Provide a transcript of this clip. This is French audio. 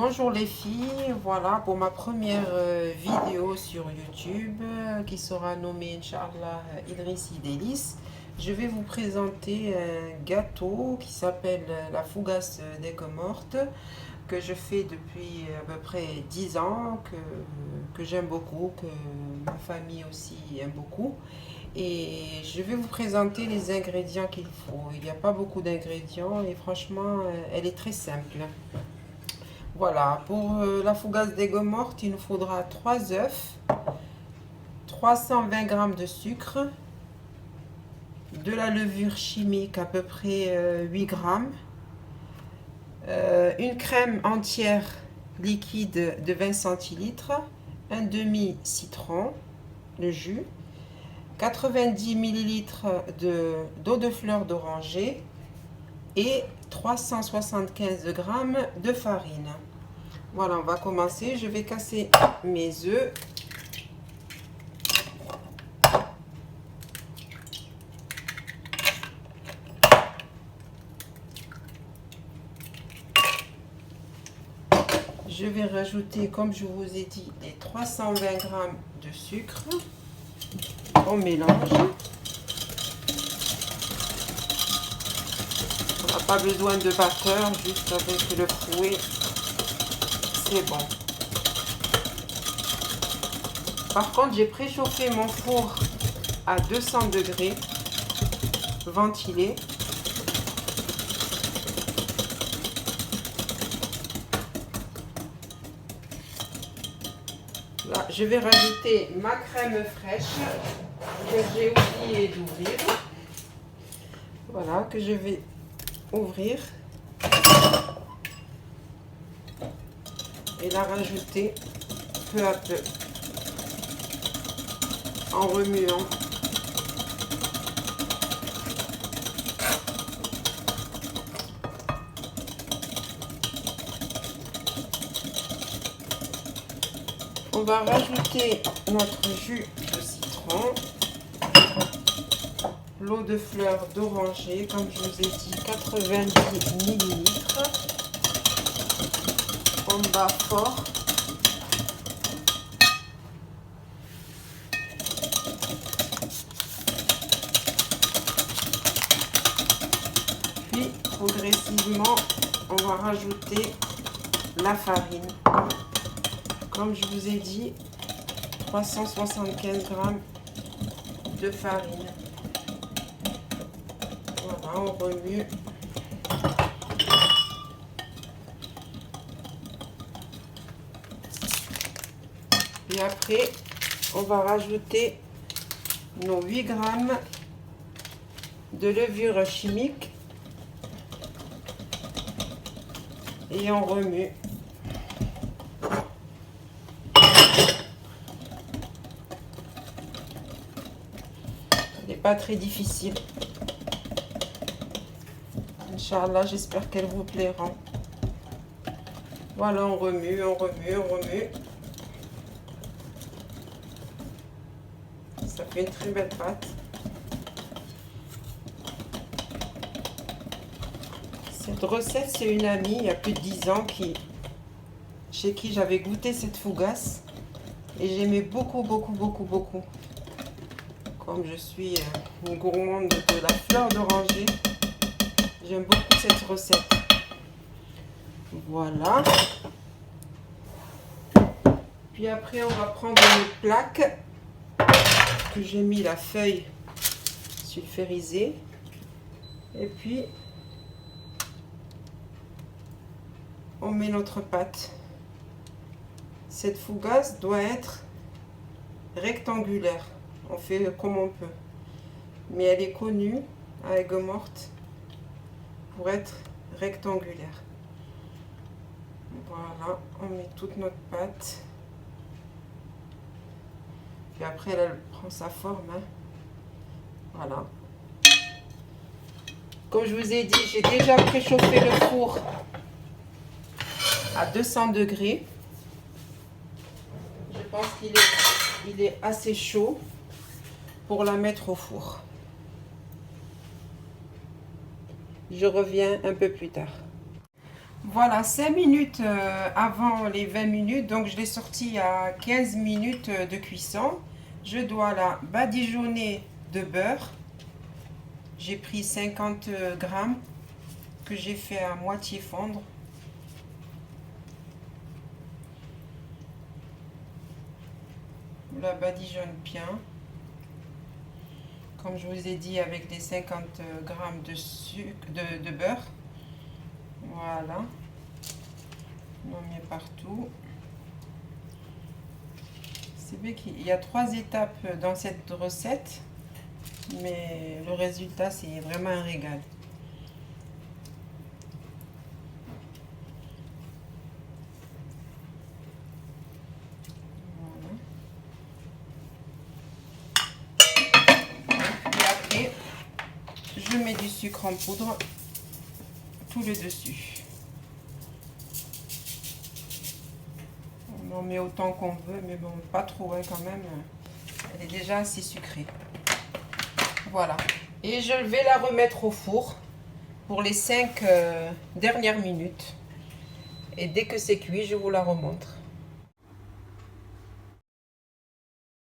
Bonjour les filles, voilà pour ma première vidéo sur YouTube qui sera nommée Inch'Allah Idrissi Délices. Je vais vous présenter un gâteau qui s'appelle la fougasse d'aigues mortes que je fais depuis à peu près 10 ans, que j'aime beaucoup, que ma famille aussi aime beaucoup. Et je vais vous présenter les ingrédients qu'il faut. Il n'y a pas beaucoup d'ingrédients et franchement, elle est très simple. Voilà, pour la fougasse d'aigues mortes, il nous faudra 3 œufs, 320 g de sucre, de la levure chimique à peu près 8 g, une crème entière liquide de 20 centilitres, un demi-citron, le jus, 90 ml d'eau de fleur d'oranger et 375 g de farine. Voilà, on va commencer. Je vais casser mes œufs. Je vais rajouter, comme je vous ai dit, les 320 g de sucre. On mélange. On n'a pas besoin de batteur, juste avec le fouet. C'est bon. Par contre, j'ai préchauffé mon four à 200 degrés, ventilé. Là, je vais rajouter ma crème fraîche que j'ai oublié d'ouvrir. Voilà, que je vais ouvrir et la rajouter peu à peu en remuant. On va rajouter notre jus de citron, l'eau de fleur d'oranger, comme je vous ai dit, 90 ml. On bat fort. Puis, progressivement, on va rajouter la farine. Comme je vous ai dit, 375 g de farine. Voilà, on remue. Et après, on va rajouter nos 8 g de levure chimique et on remue. Ce n'est pas très difficile. Inch'Allah, j'espère qu'elle vous plaira. Voilà, on remue, on remue, on remue. Ça fait une très belle pâte. Cette recette, c'est une amie, il y a plus de 10 ans, chez qui j'avais goûté cette fougasse. Et j'aimais beaucoup, beaucoup, beaucoup, beaucoup. Comme je suis une gourmande de la fleur d'oranger, j'aime beaucoup cette recette. Voilà. Puis après, on va prendre une plaque que j'ai mis la feuille sulfurisée. Et puis, on met notre pâte. Cette fougasse doit être rectangulaire. On fait comme on peut. Mais elle est connue à aigues mortes pour être rectangulaire. Voilà, on met toute notre pâte. Puis après, elle prend sa forme. Hein. Voilà. Comme je vous ai dit, j'ai déjà préchauffé le four à 200 degrés. Je pense qu'il est assez chaud pour la mettre au four. Je reviens un peu plus tard. Voilà, 5 minutes avant les 20 minutes, donc je l'ai sorti à 15 minutes de cuisson. Je dois la badigeonner de beurre. J'ai pris 50 grammes que j'ai fait à moitié fondre. Je la badigeonne bien. Comme je vous ai dit, avec les 50 grammes de sucre, de beurre. Voilà. On en met partout. C'est vrai qu'il y a 3 étapes dans cette recette, mais le résultat, c'est vraiment un régal. Et après, je mets du sucre en poudre tout le dessus. On en met autant qu'on veut, mais bon, pas trop hein, quand même. Elle est déjà assez sucrée. Voilà. Et je vais la remettre au four pour les 5 dernières minutes. Et dès que c'est cuit, je vous la remontre.